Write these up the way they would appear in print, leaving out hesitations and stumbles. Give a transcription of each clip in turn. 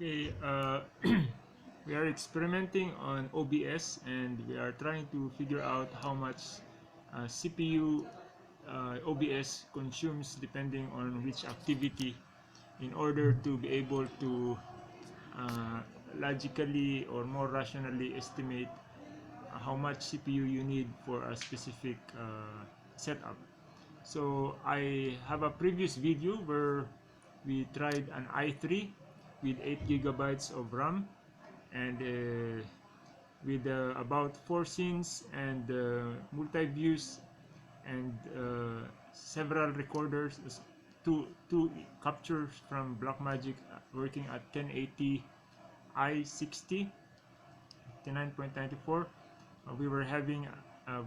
Okay, we are experimenting on OBS and we are trying to figure out how much CPU OBS consumes depending on which activity in order to be able to uh, logically or more rationally estimate how much CPU you need for a specific setup. So I have a previous video where we tried an i3 with 8 gigabytes of RAM and with about 4 scenes and multi-views and several recorders, two captures from Blackmagic working at 1080 i60 10.94. We were having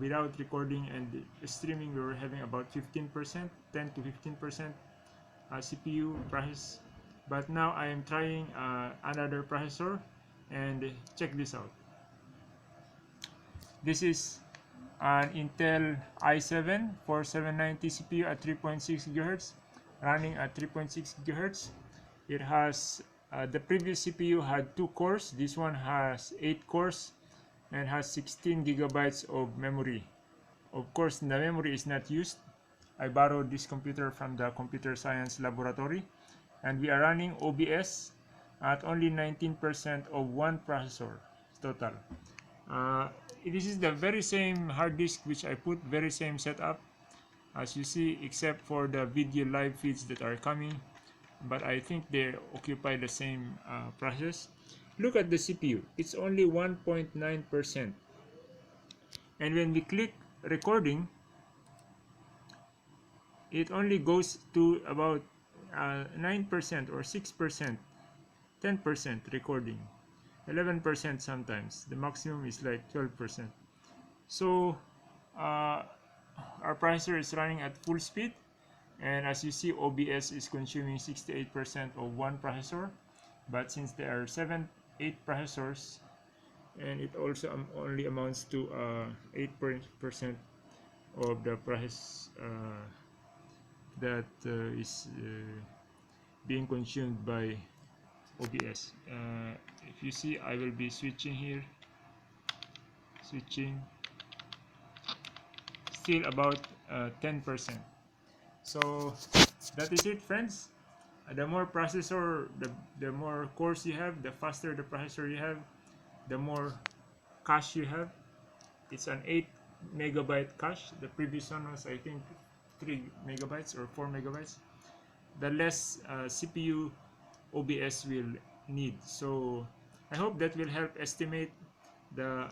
without recording and streaming, we were having about 15%, 10 to 15% CPU process. But now I am trying another processor, and check this out. This is an Intel i7 4790 CPU at 3.6 GHz, running at 3.6 GHz. It has the previous CPU had 2 cores. This one has 8 cores and has 16 gigabytes of memory. Of course, the memory is not used. I borrowed this computer from the computer science laboratory, and we are running OBS at only 19% of one processor total. This is the very same hard disk which I put, very same setup as you see, except for the video live feeds that are coming, but I think they occupy the same process. Look at the CPU, it's only 1.9%, and when we click recording, it only goes to about 9% or 6%, 10% recording, 11% sometimes. The maximum is like 12%. So our processor is running at full speed, and as you see, OBS is consuming 68% of one processor, but since there are 8 processors, and it also only amounts to 8% of the process that is being consumed by OBS. If you see, I will be switching here, still about 10%. So that is it, friends. The more processor, the more cores you have, the faster the processor you have, the more cache you have. It's an 8 megabyte cache. The previous one was, I think, 3 megabytes or 4 megabytes. The less CPU OBS will need. So I hope that will help estimate the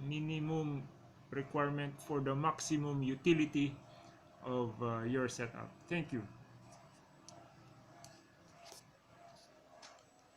minimum requirement for the maximum utility of your setup. Thank you.